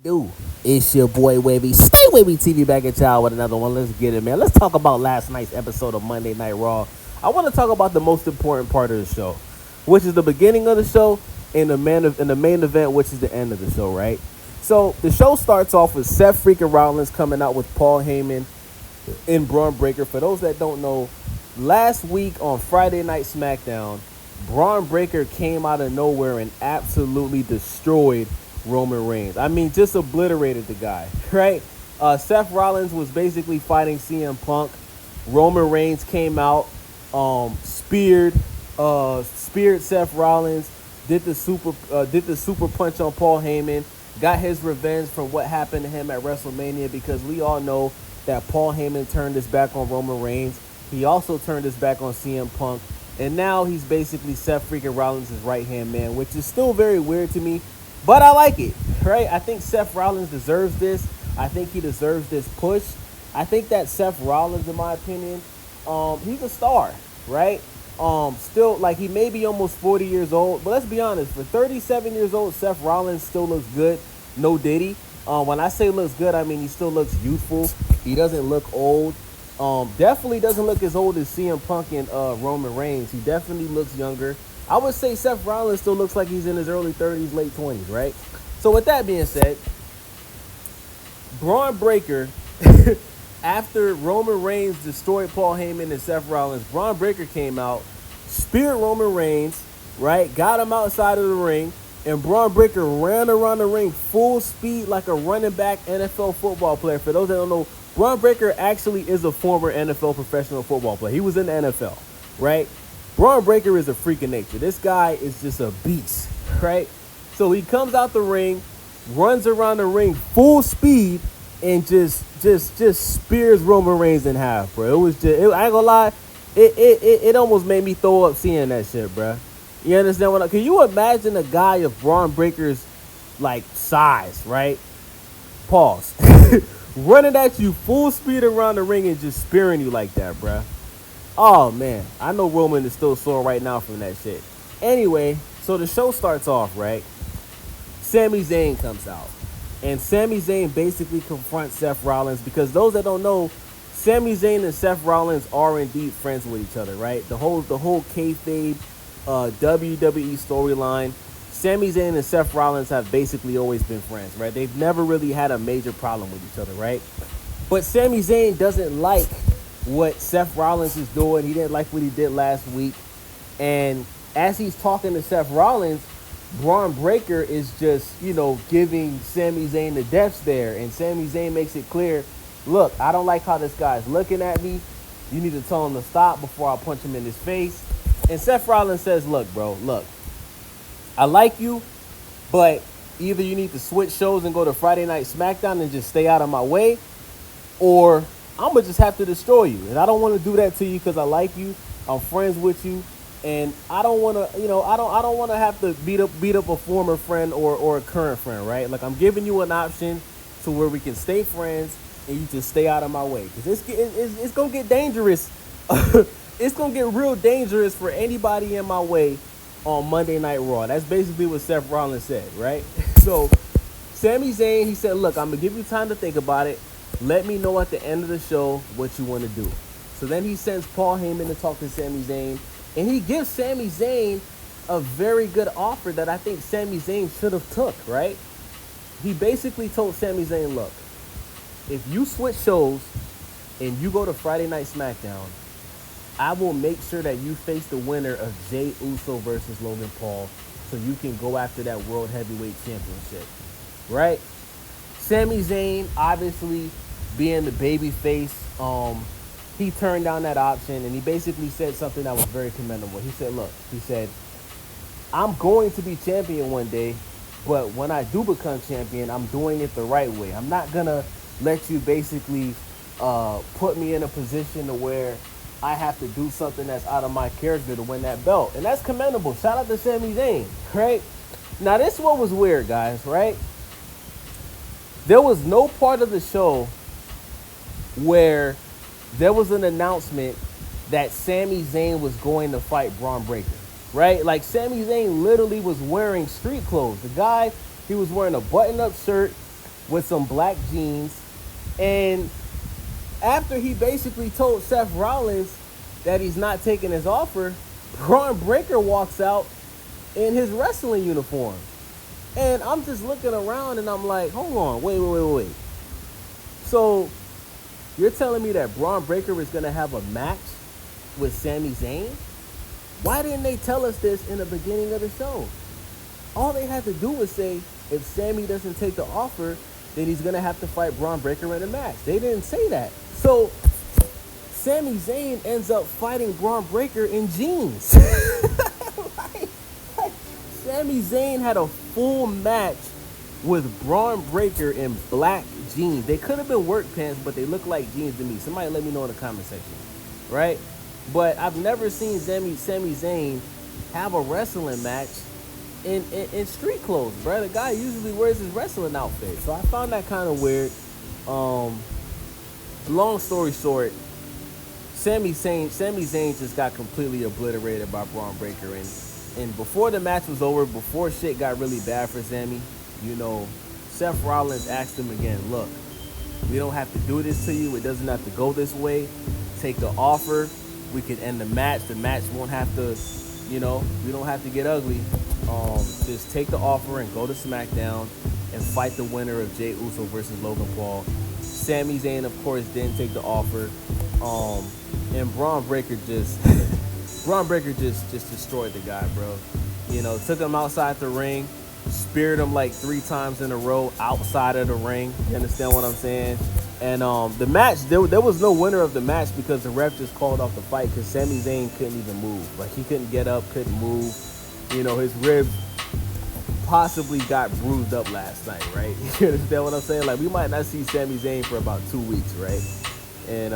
do? It's your boy Wavy. Stay Wavy TV back at y'all with another one. Let's get it, man. Let's talk about last night's episode of Monday Night Raw. I want to talk about the most important part of the show, which is the beginning of the show and the main event, which is the end of the show, right? So the show starts off with Seth freaking Rollins coming out with Paul Heyman and Bron Breakker. For those that don't know, last week on Friday Night SmackDown, Bron Breakker came out of nowhere and absolutely destroyed Roman Reigns. I mean, just obliterated the guy, right? Seth Rollins was basically fighting CM Punk. Roman Reigns came out, speared Seth Rollins, did the super punch on Paul Heyman, got his revenge from what happened to him at WrestleMania, because we all know that Paul Heyman turned his back on Roman Reigns. He also turned his back on CM Punk. And now he's basically Seth freaking Rollins' right-hand man, which is still very weird to me. But I like it, right? I think Seth Rollins deserves this. I think he deserves this push. I think that Seth Rollins, in my opinion, he's a star, right? Still, like, he may be almost 40 years old. But let's be honest, for 37 years old, Seth Rollins still looks good. No diddy. When I say looks good, I mean he still looks youthful. He doesn't look old. Definitely doesn't look as old as CM Punk and Roman Reigns. He definitely looks younger. I would say Seth Rollins still looks like he's in his early 30s, late 20s, right? So with that being said, Bron Breakker, after Roman Reigns destroyed Paul Heyman and Seth Rollins, Bron Breakker came out, speared Roman Reigns, right? Got him outside of the ring, and Bron Breakker ran around the ring full speed like a running back NFL football player. For those that don't know, Bron Breakker actually is a former NFL professional football player. He was in the NFL, right? Bron Breakker is a freak of nature. This guy is just a beast, right? So he comes out the ring, runs around the ring full speed, and just spears Roman Reigns in half, bro. It was just, I ain't gonna lie, it almost made me throw up seeing that shit, bro. You understand what? Can you imagine a guy of Bron Breakker's like size, right? Pause. Running at you full speed around the ring and just spearing you like that, bruh. Oh, man. I know Roman is still sore right now from that shit. Anyway, so the show starts off, right? Sami Zayn comes out. And Sami Zayn basically confronts Seth Rollins, because those that don't know, Sami Zayn and Seth Rollins are indeed friends with each other, right? The whole kayfabe WWE storyline, Sami Zayn and Seth Rollins have basically always been friends, right? They've never really had a major problem with each other, right? But Sami Zayn doesn't like what Seth Rollins is doing. He didn't like what he did last week. And as he's talking to Seth Rollins, Bron Breakker is just, giving Sami Zayn the death stare. And Sami Zayn makes it clear, look, I don't like how this guy's looking at me. You need to tell him to stop before I punch him in his face. And Seth Rollins says, look, bro, look. I like you, but either you need to switch shows and go to Friday Night SmackDown and just stay out of my way, or I'm going to just have to destroy you. And I don't want to do that to you because I like you. I'm friends with you. And I don't want to, I don't want to have to beat up a former friend or a current friend, right? Like, I'm giving you an option to where we can stay friends and you just stay out of my way. Because it's going to get dangerous. It's going to get real dangerous for anybody in my way on Monday Night Raw. That's basically what Seth Rollins said, right? So Sami Zayn, he said, look, I'm going to give you time to think about it. Let me know at the end of the show what you want to do. So then he sends Paul Heyman to talk to Sami Zayn. And he gives Sami Zayn a very good offer that I think Sami Zayn should have took, right? He basically told Sami Zayn, look, if you switch shows and you go to Friday Night SmackDown, I will make sure that you face the winner of Jey Uso versus Logan Paul so you can go after that World Heavyweight Championship, right? Sami Zayn, obviously being the baby face, he turned down that option, and he basically said something that was very commendable. He said, I'm going to be champion one day, but when I do become champion, I'm doing it the right way. I'm not going to let you basically put me in a position to where I have to do something that's out of my character to win that belt. And that's commendable. Shout out to Sami Zayn, right? Now, this is what was weird, guys, right? There was no part of the show where there was an announcement that Sami Zayn was going to fight Bron Breakker, right? Like, Sami Zayn literally was wearing street clothes. The guy, he was wearing a button-up shirt, with some black jeans. And after he basically told Seth Rollins that he's not taking his offer, Bron Breakker walks out in his wrestling uniform. And I'm just looking around and I'm like, hold on, wait. So you're telling me that Bron Breakker is going to have a match with Sami Zayn? Why didn't they tell us this in the beginning of the show? All they had to do was say, if Sami doesn't take the offer, then he's going to have to fight Bron Breakker in a match. They didn't say that. So Sami Zayn ends up fighting Bron Breakker in jeans. like, Sami Zayn had a full match with Bron Breakker in black jeans. They could have been work pants, but they look like jeans to me. Somebody let me know in the comment section, right? But I've never seen Sami Zayn have a wrestling match in street clothes, bro. The guy usually wears his wrestling outfit, so I found that kind of weird. Long story short, Sami Zayn just got completely obliterated by Bron Breakker, and before the match was over, before shit got really bad for Sami, you know, Seth Rollins asked him again, look, we don't have to do this to you. It doesn't have to go this way. Take the offer. We can end the match. The match won't have to, you know, we don't have to get ugly. Just take the offer and go to SmackDown and fight the winner of Jey Uso versus Logan Paul. Sami Zayn, of course, didn't take the offer. And Bron Breakker just destroyed the guy, bro. You know, took him outside the ring, speared him like 3 times in a row outside of the ring. You understand what I'm saying? And the match, there was no winner of the match because the ref just called off the fight because Sami Zayn couldn't even move. Like, he couldn't get up, couldn't move. You know, his ribs possibly got bruised up last night, right? You understand what I'm saying? Like, we might not see Sami Zayn for about 2 weeks, right? And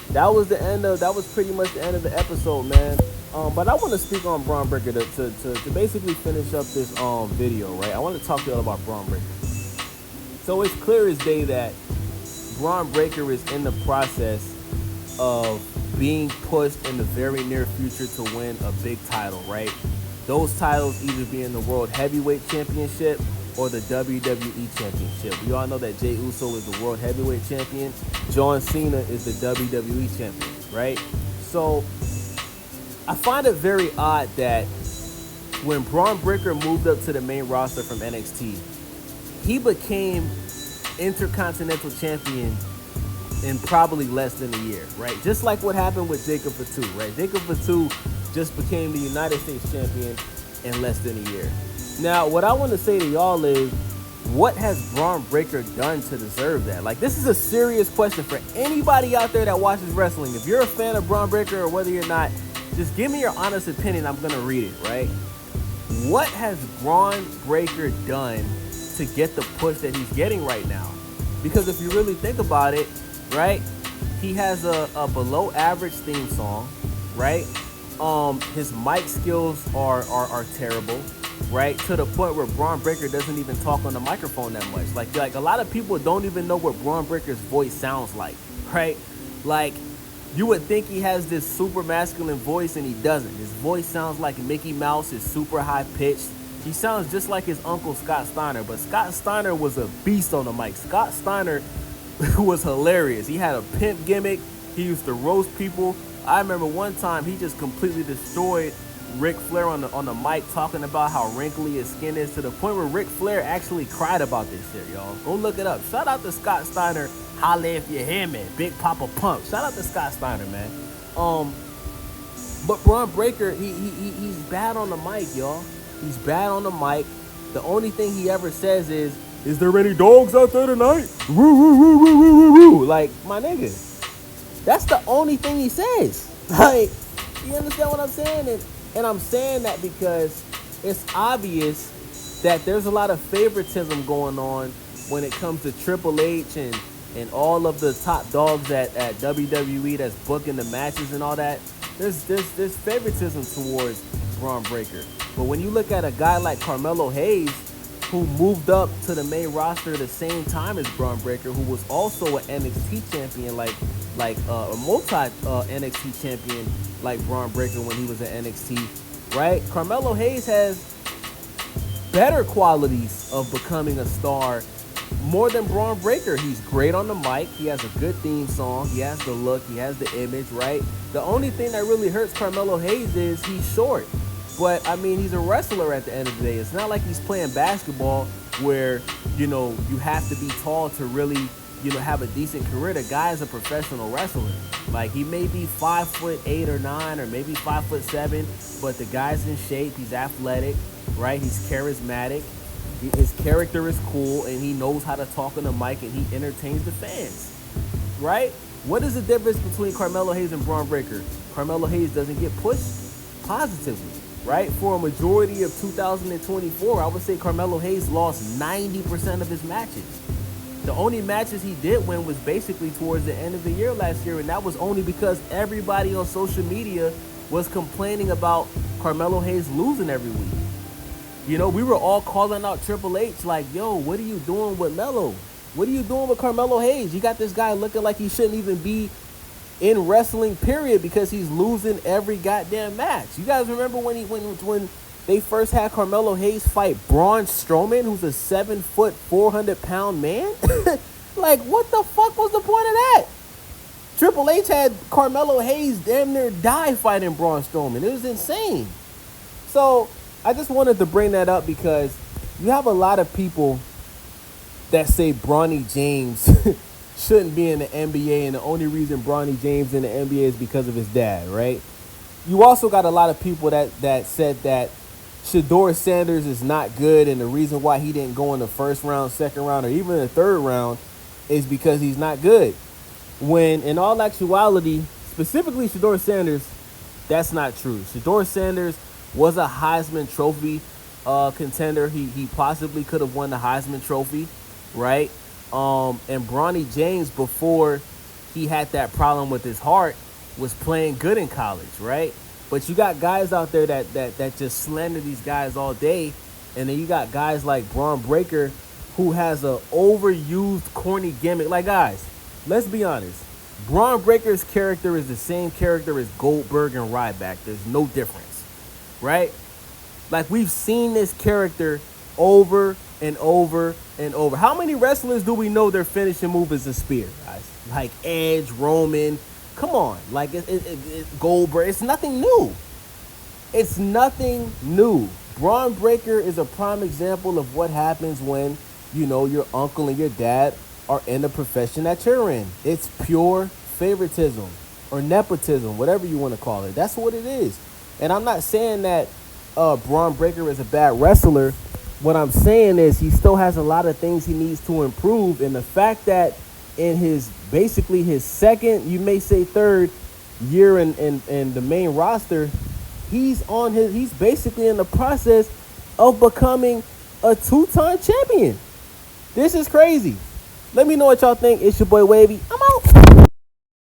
that was pretty much the end of the episode, man. But I want to speak on Bron Breakker to basically finish up this video, right? I want to talk to y'all about Bron Breakker. So it's clear as day that Bron Breakker is in the process of being pushed in the very near future to win a big title, right? Those titles either being the World Heavyweight Championship or the WWE Championship. We all know that Jey Uso is the World Heavyweight Champion. John Cena is the WWE Champion, right? So I find it very odd that when Bron Breakker moved up to the main roster from NXT, he became Intercontinental Champion in probably less than a year, right? Just like what happened with Jacob Fatu, right? Jacob Fatu just became the United States Champion in less than a year. Now, what I want to say to y'all is, what has Bron Breakker done to deserve that? Like, this is a serious question for anybody out there that watches wrestling. If you're a fan of Bron Breakker or whether you're not, just give me your honest opinion. I'm going to read it, right? What has Bron Breakker done to get the push that he's getting right now? Because if you really think about it, right, he has a below average theme song, right? His mic skills are terrible, right? To the point where Bron Breakker doesn't even talk on the microphone that much. Like a lot of people don't even know what Bron Breakker's voice sounds like, right? Like, you would think he has this super masculine voice and he doesn't. His voice sounds like Mickey Mouse. It's super high pitched. He sounds just like his uncle Scott Steiner, but Scott Steiner was a beast on the mic. Scott Steiner was hilarious. He had a pimp gimmick. He used to roast people. I remember one time he just completely destroyed Ric Flair on the mic, talking about how wrinkly his skin is, to the point where Ric Flair actually cried about this shit, y'all. Go look it up. Shout out to Scott Steiner. Holla if you hear me. Big Papa Pump. Shout out to Scott Steiner, man. But Bron Breakker, he's bad on the mic, y'all. He's bad on the mic. The only thing he ever says is there any dogs out there tonight? Woo, woo, woo, woo, woo, woo, woo. Like, my nigga, that's the only thing he says. Like, you understand what I'm saying? And I'm saying that because it's obvious that there's a lot of favoritism going on when it comes to Triple H and all of the top dogs at WWE that's booking the matches and all that. There's favoritism towards Bron Breakker. But when you look at a guy like Carmelo Hayes, who moved up to the main roster at the same time as Bron Breakker, who was also an NXT champion, like a multi NXT champion like Bron Breakker when he was at NXT, right? Carmelo Hayes has better qualities of becoming a star more than Braun Breaker. He's great on the mic. He has a good theme song. He has the look. He has the image, right? The only thing that really hurts Carmelo Hayes is he's short. But, I mean, he's a wrestler at the end of the day. It's not like he's playing basketball where, you know, you have to be tall to really, you know, have a decent career. The guy's a professional wrestler. Like, he may be 5'8" or 9" or maybe 5'7", but the guy's in shape. He's athletic, right? He's charismatic. His character is cool, and he knows how to talk on the mic, and he entertains the fans, right? What is the difference between Carmelo Hayes and Braun Breaker? Carmelo Hayes doesn't get pushed positively, right? For a majority of 2024, I would say Carmelo Hayes lost 90% of his matches. The only matches he did win was basically towards the end of the year last year, and that was only because everybody on social media was complaining about Carmelo Hayes losing every week. You know, we were all calling out Triple H like, yo, what are you doing with Melo? What are you doing with Carmelo Hayes? You got this guy looking like he shouldn't even be in wrestling, period, because he's losing every goddamn match. You guys remember when they first had Carmelo Hayes fight Braun Strowman, who's a 7-foot, 400-pound man? Like, what the fuck was the point of that? Triple H had Carmelo Hayes damn near die fighting Braun Strowman. It was insane. So I just wanted to bring that up because you have a lot of people that say Bronny James shouldn't be in the NBA, and the only reason Bronny James in the NBA is because of his dad, right? You also got a lot of people that said that Shedeur Sanders is not good, and the reason why he didn't go in the first round, second round, or even the third round is because he's not good. When, in all actuality, specifically Shedeur Sanders, that's not true. Shedeur Sanders was a Heisman Trophy contender. He possibly could have won the Heisman Trophy, right? And Bronny James, before he had that problem with his heart, was playing good in college, right? But you got guys out there that just slander these guys all day, and then you got guys like Bron Breakker, who has a overused, corny gimmick. Like, guys, let's be honest. Bron Breakker's character is the same character as Goldberg and Ryback. There's no difference, right? Like, we've seen this character over and over and over. How many wrestlers do we know their finishing move is a spear, guys? Like Edge, Roman. Come on. Like, Goldberg. It's nothing new. It's nothing new. Bron Breakker is a prime example of what happens when, you know, your uncle and your dad are in the profession that you're in. It's pure favoritism or nepotism, whatever you want to call it. That's what it is. And I'm not saying that Bron Breakker is a bad wrestler. What I'm saying is he still has a lot of things he needs to improve. And the fact that in his second, you may say third year in the main roster, he's basically in the process of becoming a 2-time champion. This is crazy. Let me know what y'all think. It's your boy Wavy.